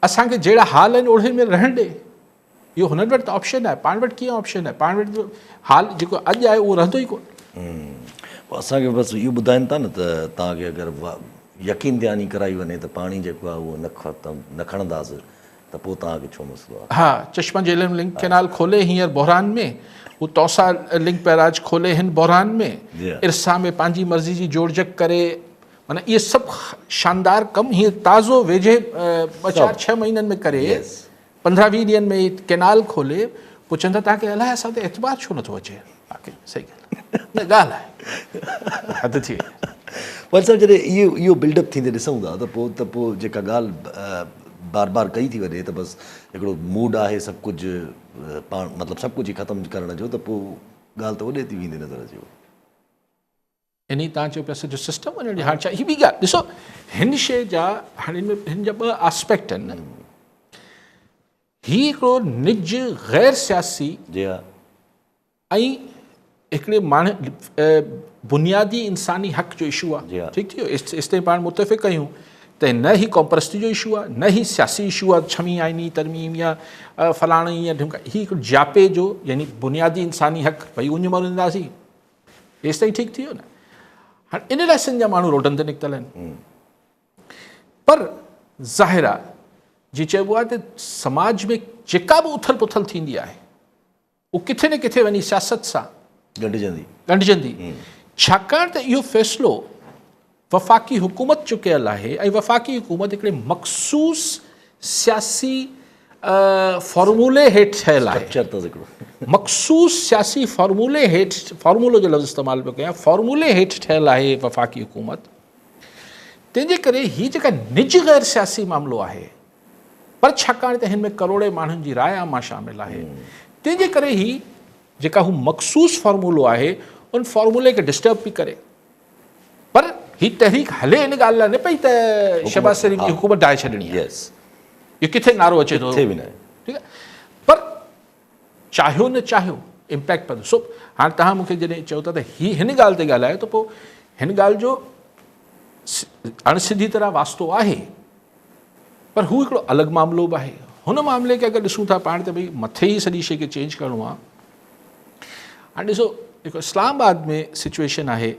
असांखे जहिड़ा हाल आहिनि ओड़े में रहण ॾे, इहो हुननि वटि त ऑप्शन आहे। पाण वटि कीअं ऑप्शन आहे? पाण वटि हाल जेको अॼु आहे उहो रहंदो ई कोन। पोइ असांखे बसि इहो ॿुधाइनि था न त तव्हांखे अगरि यकीन ध्यानी कराई वञे त पाणी जेको आहे उहो न खणंदासीं त पोइ तव्हांखे छो मसइलो आहे? हा, चश्मा झेलम लिंक कैनाल खोले हींअर बहरान में, वो तौसा लिंक पैराज खोले हिन बहरान में, इरसा में पंहिंजी मर्ज़ी जी जोड़जक करे, माना इहे सभु शानदार कमु हीअं ताज़ो वेझे 4-6 महीननि में करे 15-20 ॾींहंनि में कैनाल खोले, पोइ चवंदा तव्हांखे अलाए असां ते एतबार छो नथो अचे? सही ॻाल्हि न, ॻाल्हि आहे हद थी वई। पर सभु जॾहिं इहो बिल्डअप थींदे ॾिसूं था त पोइ जेका ॻाल्हि बार बार कई थी वञे त बसि हिकिड़ो मूड आहे सभु कुझु पाण मतिलबु सभु कुझु ई ख़तमु करण जो, त पोइ ॻाल्हि त ओॾे थी वेंदी नज़र अचे। इन तव्हां चयो पिया सॼो सिस्टम वञण हाणे छा? हीअ ॿी ॻाल्हि ॾिसो, हिन शइ जा हाणे हिन जा ॿ आस्पेक्ट आहिनि न। हीउ हिकिड़ो निज गैर सियासी जी हा, ऐं हिकिड़े माण्हू बुनियादी इंसानी हक़ जो इशू आहे। ठीकु थी वियो, इस ताईं पाण मुतफ़िक़ कयूं त न ही कॉम्परस्ती जो इशू आहे, न ही सियासी इशू आहे, छमी आइनी तरमीम या फलाणी या ढिमका। हीउ हिकिड़ो जापे जो यानी बुनियादी इंसानी हक़, भई उन मरंदासीं, एसि ताईं ठीकु थी वियो न। हाणे इन लाइ सिंध जा माण्हू रोडनि ते निकितल आहिनि। पर ज़ाहिर आहे जीअं चइबो आहे त समाज में जेका बि उथल पुथल थींदी आहे उहो किथे न किथे वञी सियासत सां ॻंढिजंदी। छाकाणि त इहो फ़ैसिलो वफ़ाक़ी हुकूमत चुकियल आहे ऐं वफ़ाक़ी हुकूमत हिकिड़े मख़सूस सियासी फॉर्मूले हेठि ठहियलु आहे। मख़सूस सियासी फॉर्मूले हेठि, फॉर्मूलो जो लफ़्ज़ इस्तेमालु पियो कयां, फॉर्मूले हेठि ठहियलु आहे वफ़ाक़ी हुकूमत। तंहिंजे करे हीअ जेका निज गैर सियासी मामिलो आहे, पर छाकाणि त हिन में करोड़े माण्हुनि जी राय आमा शामिल आहे, तंहिंजे करे ही जेका हू मख़सूस फॉर्मूलो आहे उन फॉर्मूले खे डिस्टर्ब पई करे। पर ही तहरीक हले इन ॻाल्हि लाइ न पई त शहबाज़ शरीफ़ जी हुकूमत ढाहे छॾणी आहे। इहो किथे नारो अचे थो, ठीकु आहे, पर चाहियो न चाहियो इम्पैक्ट पवंदो। सो हाणे तव्हां मूंखे जॾहिं चओ था त हिन ॻाल्हि ते ॻाल्हायो, त पोइ हिन ॻाल्हि जो अणसिधी तरह वास्तो आहे, पर हू हिकिड़ो अलॻि मामिलो बि आहे। हुन मामले खे अगरि ॾिसूं था पाण त भई मथे ई सॼी शइ खे चेंज करिणो आहे। हाणे ॾिसो, हिकु इस्लामाबाद में सिचुएशन आहे,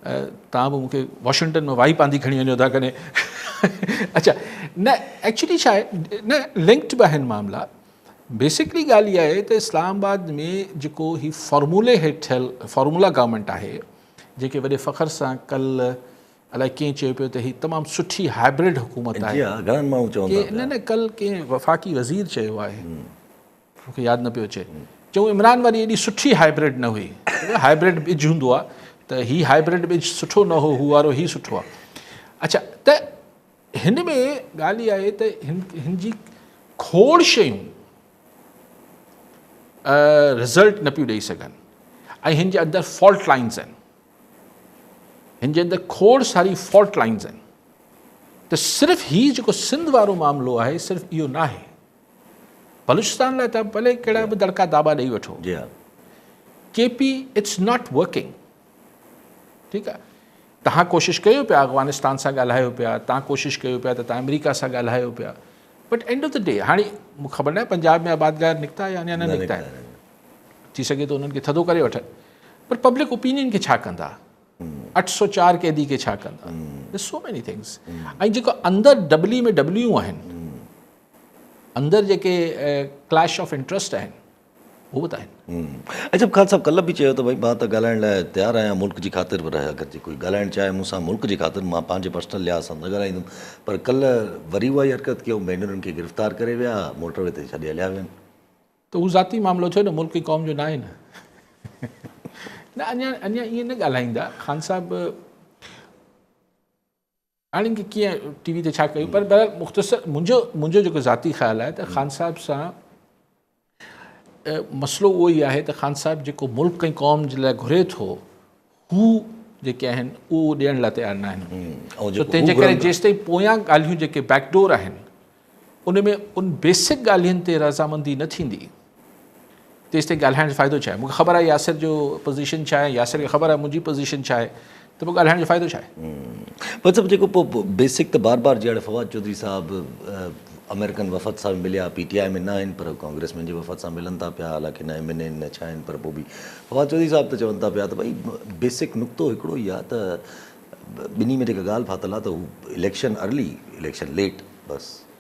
तव्हां बि मूंखे वॉशिंगटन में वाई पांदी खणी वञो था कॾहिं। अच्छा, न एक्चुअली छा आहे, न लिंक्ड बि आहिनि मामला। बेसिकली ॻाल्हि इहा आहे त इस्लामाबाद में जेको ही फॉर्मूले हेठि ठहियलु फॉर्मूला गवर्नमेंट आहे, जेके वॾे फ़ख्र सां कल्ह अलाए कीअं चयो पियो त ही तमामु सुठी हाइब्रिड हुकूमत आहे। न न कल्ह कंहिं वफ़ाक़ी वज़ीर चयो आहे, मूंखे यादि न पियो अचे, चऊं इमरान वारी एॾी सुठी हाइब्रिड न हुई। हाइब्रिड ॿिज हूंदो आहे त ही हाइब्रिड ॿिज सुठो न हो, हू वारो ही सुठो आहे। अच्छा, त हिन में ॻाल्हि इहा आहे त हिन जी खोड़ शयूं रिज़ल्ट न पियूं ॾेई सघनि ऐं हिन जे अंदरि फॉल्ट लाइन्स आहिनि, हिन जे अंदरि खोड़ सारी फॉल्ट लाइन्स आहिनि। त सिर्फ़ु हीउ जेको सिंध वारो मामिलो आहे, सिर्फ़ु इहो न आहे। बलूचिस्तान लाइ तव्हां भले कहिड़ा बि दड़का दाबा ॾेई वठो, केपी इट्स नॉट वर्किंग। ठीकु आहे, तव्हां कोशिशि कयो पिया, अफ़गानिस्तान सां ॻाल्हायो पिया, तव्हां कोशिशि कयो पिया त तव्हां अमेरिका सां ॻाल्हायो पिया, but end of the day हाणे मूंखे ख़बर न आहे पंजाब में आबादगार निकिता या न निकिता आहिनि, थी सघे थो उन्हनि खे थधो करे वठनि, पर पब्लिक ओपिनियन खे छा कंदा, 804 कैदी खे छा कंदा, सो मेनी थिंग्स। ऐं जेको अंदरि डबली में डबलियूं आहिनि, अंदरि जेके क्लैश ऑफ इंट्रस्ट आहिनि उहो बि त आहिनि। अच्छा ख़ान साहब कल्ह बि चयो त भई मां त ॻाल्हाइण लाइ तयारु आहियां मुल्क जी ख़ातिर, पर अगरि जे कोई ॻाल्हाइण चाहे मूंसां मुल्क जी ख़ातिर, मां पंहिंजे पर्सनल लिहाज़ सां न ॻाल्हाईंदुमि। पर कल्ह वरी उहा ई हरकत कयूं, भई उन्हनि खे गिरफ़्तार करे विया, मोटरवे ते छॾे हलिया विया। त उहो ज़ाती मामिलो थियो न, मुल्क जी क़ौम जो न आहे न। न अञा ईअं न ॻाल्हाईंदा ख़ान साहिबु, हाणे कीअं टीवी ते छा कयूं, पर बहरहाल मुख़्तसर मुंहिंजो जेको ज़ाती ख़्यालु आहे त ख़ान साहिब सां मसइलो उहो ई आहे त ख़ान साहिबु जेको मुल्क ऐं क़ौम जे लाइ घुरे थो, हू जेके आहिनि उहो ॾियण लाइ तयारु न आहिनि। तंहिंजे करे जेसि ताईं पोयां ॻाल्हियूं जेके बैकडोर आहिनि उन में उन बेसिक ॻाल्हियुनि ते रज़ामंदी न थींदी, तेसि ताईं ॻाल्हाइण जो फ़ाइदो छा आहे। मूंखे ख़बर आहे यासिर जो पोज़ीशन छा आहे, यासिर खे ख़बर आहे मुंहिंजी पोज़ीशन छा आहे, त पोइ ॻाल्हाइण जो फ़ाइदो छा आहे। पर सभु जेको पोइ बेसिक त बार बार जहिड़े फवाद चौधरी साहिबु अमेरिकन वफ़द सां मिलिया, PTI में न आहिनि पर कांग्रेस में जे वफ़द सां मिलनि था पिया, हालांकि न MNA न छा आहिनि, पर पोइ बि फवाद चौधरी साहिबु त चवनि था पिया त भई बेसिक नुक़्तो हिकिड़ो ई आहे त ॿिन्ही में जेका ॻाल्हि फाथल आहे त हू इलेक्शन अर्ली, इलेक्शन लेट, बसि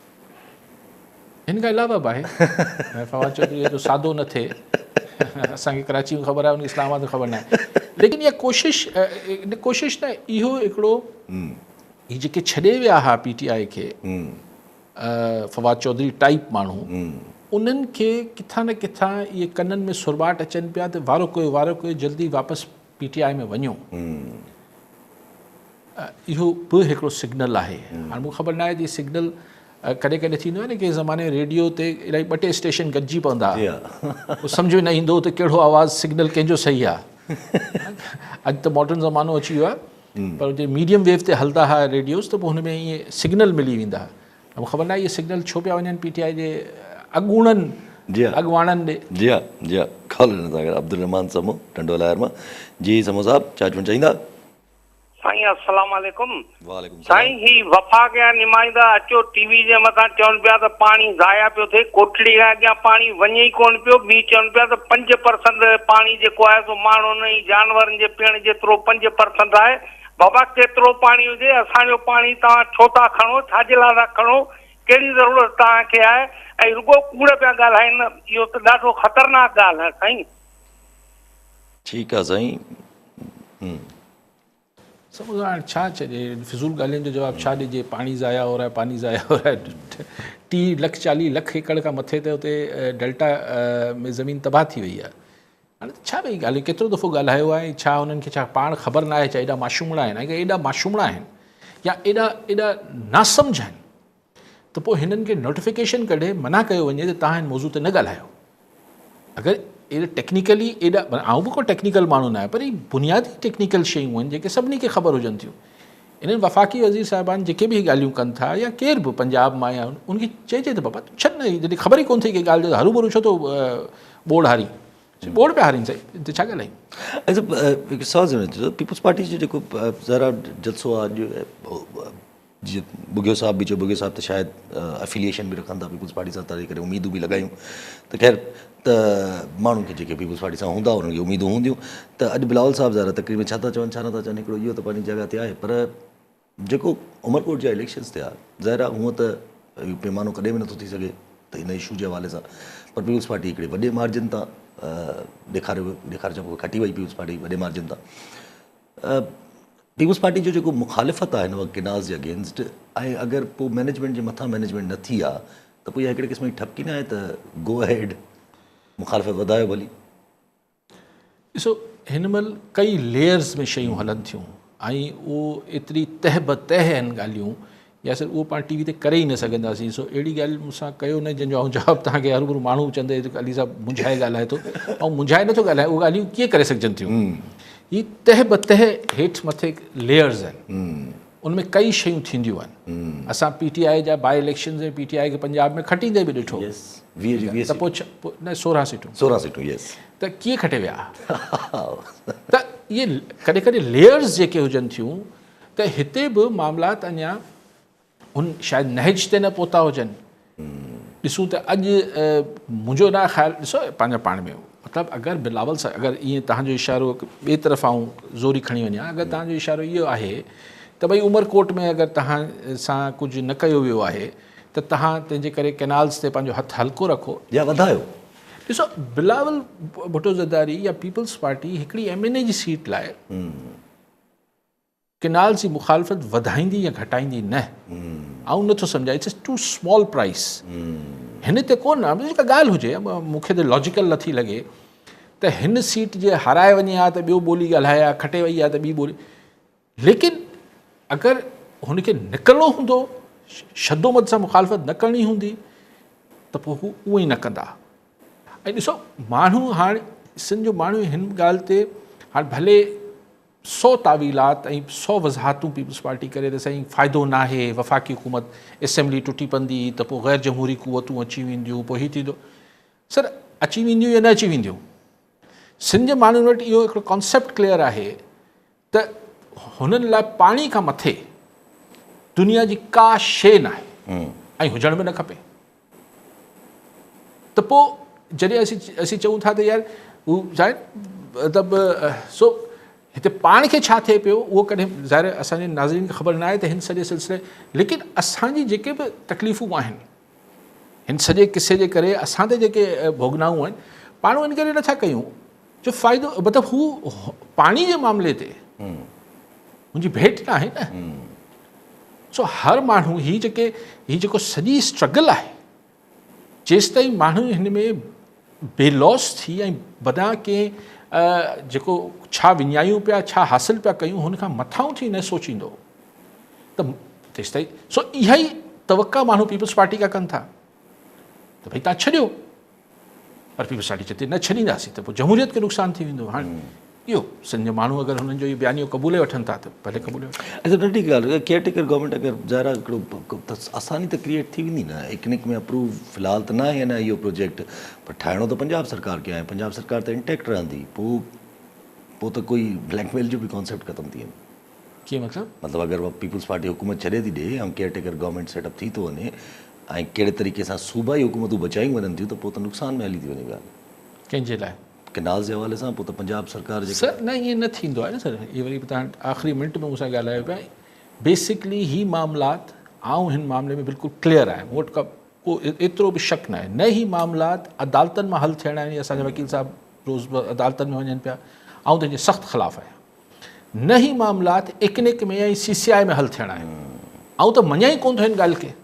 हिन खां अलावा बि आहे फवाद चौधरी जो सादो न थिए। असांखे कराची में ख़बर आहे, उन इस्लामाबाद में ख़बर न आहे, लेकिन इहा कोशिशि न इहो हिकिड़ो हीअ जेके छॾे विया हुआ PTI खे फवाद चौधरी टाइप माण्हू, उन्हनि खे किथां न किथां इहे कननि में सुरबाट अचनि पिया त वारो कोई जल्दी वापसि PTI में वञो। इहो बि हिकिड़ो सिग्नल आहे। हाणे मूंखे ख़बर न आहे त इहो सिग्नल कॾहिं कॾहिं थींदो आहे न कि ज़माने रेडियो ते इलाही 2-3 स्टेशन गॾिजी पवंदा, पोइ सम्झ में न ईंदो त कहिड़ो आवाज़ु सिग्नल कंहिंजो सही आहे। अॼु त मॉडर्न ज़मानो अची वियो आहे, पर जे मीडियम वेव ते हलंदा हुआ रेडियोस त पोइ हुन में ईअं सिग्नल मिली वेंदा। मूंखे ख़बर न आहे इहे सिग्नल छो पिया वञनि PTI जे अॻुवाणनि ॾे। जी हा कॉल अब्दुल रहमान समो टंडो लायर मां। जी समो साहब छा चवणु चाहींदा? साईं अस्सलाम वालेकुम। वालेकुम साईं ही वफ़ाक़ जा नुमाइंदा अचो टीवी जे मथां चवनि पिया त पाणी ज़ाया पियो थिए, कोठड़ी खां अॻियां पाणी वञे ई कोन पियो। ॿी चवनि पिया त 5% पाणी जेको आहे सो माण्हुनि ऐं जानवरनि जे पीअण जेतिरो 5% आहे। बाबा केतिरो पाणी हुजे, असांजो पाणी तव्हां छो था खणो, छाजे लाइ था खणो, कहिड़ी ज़रूरत तव्हांखे आहे, ऐं रुगो कूड़ पिया ॻाल्हाइनि। इहो त ॾाढो ख़तरनाक ॻाल्हि आहे साईं। ठीकु आहे साईं, समझो हाणे छा चइजे, फिज़ूल ॻाल्हियुनि जो जवाबु छा ॾिजे। पाणी ज़ाया हो रहा है, पाणी ज़ाया हो रहा है। 30-40 एकड़ खां मथे ते हुते डेल्टा में ज़मीन तबाह थी वई आहे। हाणे छा भई ॻाल्हि, केतिरो दफ़ो ॻाल्हायो आहे, छा उन्हनि खे छा पाण ख़बर न आहे, छा एॾा माशूमड़ा आहिनि, अगरि एॾा माशूमड़ा आहिनि या एॾा नासमझ आहिनि त पोइ हिननि खे नोटिफिकेशन कढे मना कयो वञे त तव्हां हिन मौज़ू ते न ॻाल्हायो। अगरि एॾा टेक्निकली आउं बि को टेक्निकल माण्हू न आहे, पर ही बुनियादी टेक्निकल शयूं आहिनि जेके सभिनी खे ख़बर हुजनि थियूं। इन्हनि वफ़ाक़ी वज़ीर साहिबान जेके बि ॻाल्हियूं कनि था या केर बि पंजाब मां या उनखे चइजे त बाबा छॾ न, जॾहिं ख़बर ई कोन थी की ॻाल्हि जो हरू भरू छो थो बोर्ड हारी, बोर्ड पिया हारीनि साईं, हिते छा ॻाल्हायूं। हिकु सवाल चवणु पीपुल्स पार्टी जो जेको ज़रा जलसो आहे अॼु, जीअं बुगियो साहिब बि चयो, बुगियो साहिब त शायदि एफिलिएशन बि रखनि था पीपुल्स पार्टी सां, तॾहिं करे उमेदूं बि लॻायूं त ख़ैर त माण्हुनि खे जेके पीपुल्स पार्टी सां हूंदा उन्हनि खे उमेदूं हूंदियूं। त अॼु बिलावल साहिबु ज़रा तकरीर में छा था चवनि छा नथा चवनि, हिकिड़ो इहो त पंहिंजी जॻह ते आहे, पर जेको उमरकोट जा इलेक्शन्स थिया, ज़ाहिर आहे हूअं त पैमानो कॾहिं बि नथो थी सघे त हिन इशू जे हवाले सां, पर पीपुल्स पार्टी हिकिड़े वॾे मार्जिन तां ॾेखारिजो खटी वई पीपुल्स पार्टी वॾे मार्जिन तां। पीपुल्स पार्टी जो जेको मुखालिफ़त आहे हिन वक़्तु किनाज़ जे अगेंस्ट, ऐं अगरि पोइ मैनेजमेंट जे मथां मैनेजमेंट न थी आहे त पोइ इहा हिकिड़े क़िस्म जी ठपकी न आहे त गो अहेड मुखालिफ़त वधायो भली। ॾिसो हिन महिल कई लेयर्स में शयूं हलनि थियूं ऐं उहो एतिरी तह बतह आहिनि ॻाल्हियूं, या सिर्फ़ु उहो पाण टीवी ते करे ई न सघंदासीं। सो अहिड़ी ॻाल्हि मूंसां कयो न जंहिंजो आउं जवाबु तव्हांखे हर भरू माण्हू चवंदे अली साहिबु मुंझाए ॻाल्हाए थो, ऐं मुंझाए नथो ॻाल्हाए, उहे ॻाल्हियूं कीअं करे सघजनि थियूं। ही तह बतह हेठि मथे लेयर्स आहिनि, उनमें कई शयूं थींदियूं आहिनि। असां PTI जा बाई इलेक्शन में PTI खे पंजाब में खटींदे बि ॾिठो त पोइ न 16 सीटूं त कीअं खटे विया। त इहे कॾहिं कॾहिं लेयर्स जेके हुजनि थियूं त हिते बि मामलात अञा उन शायदि नहज ते न पहुता हुजनि, ॾिसूं त अॼु मुंहिंजो न ख़्यालु ॾिसो पंहिंजा पाण में मतिलबु अगरि बिलावल सां अगरि ईअं तव्हांजो इशारो ॿिए तरफ़ आऊं ज़ोरी खणी वञा, अगरि तव्हांजो इशारो इहो आहे त भई उमरकोट में अगरि तव्हां सां कुझु न कयो वियो आहे त तव्हां तंहिंजे करे कैनाल्स ते पंहिंजो हथु हल्को रखो या वधायो। ॾिसो बिलावल भुट्टो ज़रदारी या पीपल्स पार्टी हिकिड़ी MNA जी सीट लाइ कैनाल जी मुखालफ़त वधाईंदी या घटाईंदी न, ऐं नथो सम्झाए, इट्स टू स्मॉल प्राइस। हिन ते कोन आहे जेका ॻाल्हि हुजे, मूंखे त लॉजिकल नथी लॻे त हिन सीट जे हाराए वञे हा त ॿियो ॿोली ॻाल्हाए आहे, खटे वई आहे त ॿी ॿोली, लेकिन अगरि हुनखे निकिरणो हूंदो, शदोमत सां मुखालफ़त न करणी हूंदी त पोइ हू उहो ई न कंदा। ऐं ॾिसो माण्हू हाणे सिंध जो माण्हू हिन ॻाल्हि ते हाणे भले 100 तावीलात ऐं 100 वज़ाहतूं पीपल्स पार्टी करे त साईं फ़ाइदो न आहे, वफ़ाक़ी हुकूमत असेंबली टुटी पवंदी त पोइ ग़ैर जमहूरी क़ुवतूं अची वेंदियूं, पोइ हीअ थींदो। सर अची वेंदियूं या न अची वेंदियूं, सिंध जे माण्हुनि वटि इहो हिकिड़ो कॉन्सेप्ट क्लियर आहे त हुननि लाइ पाणी खां मथे दुनिया जी का शइ न आहे ऐं हुजण में न खपे। त पोइ जॾहिं असीं चऊं था त यार हू छा मतिलबु सो हिते पाण खे छा थिए पियो उहो कॾहिं ज़ाहिर असांजे नाज़रीन खे ख़बर न आहे त हिन सॼे सिलसिले, लेकिन असांजी जेके बि तकलीफ़ूं आहिनि हिन सॼे किसे जे करे असां ते जेके भोगनाऊं आहिनि, पाण इन करे नथा कयूं जो फ़ाइदो मतिलबु हू पाणी जे मामले ते मुंहिंजी भेट न आहे न। सो हर माण्हू हीअ जेको सॼी स्ट्रगल आहे, जेसि ताईं माण्हू हिन में बेलॉस थी ऐं बना कंहिं जेको छा विञायूं पिया, छा हासिलु पिया कयूं, हुन खां मथां थी न सोचींदो त तेसि ताईं सो इहा ई तवका माण्हू पीपल्स पार्टी खां कनि था त भई तव्हां छॾियो, पर पीपल्स पार्टी चए न छॾींदासीं त पोइ जमहूरियत खे नुक़सानु थी वेंदो। हाणे इहो सिंध जो माण्हू अगरि हुननि जो इहो बयानियो क़बूले वठनि था त भले क़बूले वठनि। अच्छा नंढी ॻाल्हि, केयरटेकर गवर्नमेंट अगरि ज़ाहिर हिकिड़ो त आसानी त क्रिएट थी वेंदी न, इकनिक में अप्रूव फ़िलहाल त न आहे न इहो प्रोजेक्ट, पर ठाहिणो त पंजाब सरकार खे आहे, पंजाब सरकार त इंटेक्ट रहंदी, पोइ त कोई ब्लैकमेल जो बि कॉन्सेप्ट ख़तमु थी वेंदो। कीअं मतिलबु अगरि पीपल्स पार्टी हुकूमत छॾे थी ॾिए ऐं केयरटेकर गवर्नमेंट सेटअप थी थो वञे ऐं कहिड़े तरीक़े सां सूबाई हुकूमतूं बचायूं वञनि थियूं त पोइ त नुक़सान में हली थी वञे ॻाल्हि कंहिंजे लाइ कैनाल जे हवाले सां, पोइ त पंजाब सरकार जे सर न ईअं न थींदो आहे न सर, इहे वरी तव्हां आख़िरी मिंट में मूंसां ॻाल्हायो पिया। बेसिकली ही मामलात आऊं हिन मामले में बिल्कुलु क्लियर आहे, मूं वटि को एतिरो बि शक न आहे। न ही मामलात अदालतनि मां हल थियणा आहिनि, असांजा वकील साहब रोज़ अदालतनि में वञनि पिया, आऊं तंहिंजे सख़्तु ख़िलाफ़ु आहियां। न ही मामलात इकनिक में ऐं CCI में हल थियणा आहिनि, आऊं त मञा ई कोन थो हिन ॻाल्हि खे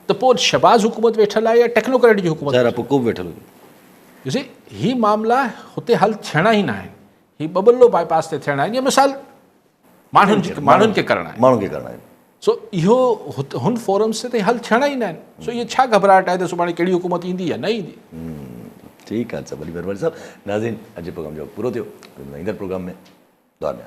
त पोइ शहबाज़ हुकूमत वेठल आहे या टेक्नोक्रेट जी हुकूमत ज़ाहिर पोइ को बि वेठल हुजे। ॾिसी ही मामला हुते हल थियणा ई न आहिनि, ही बबलो बाईपास ते थियणा आहिनि, या मिसाल माण्हुनि खे करणा आहिनि। सो इहो हुन फोरम्स ते हल थियणा ई न आहिनि। सो इहे छा घबराहट आहे त सुभाणे कहिड़ी हुकूमत ईंदी या न ईंदी। ठीकु आहे, सभु वरी साहब नाज़रीन, अॼु प्रोग्राम जो पूरो थियो, ईंदड़ प्रोग्राम में दुआ में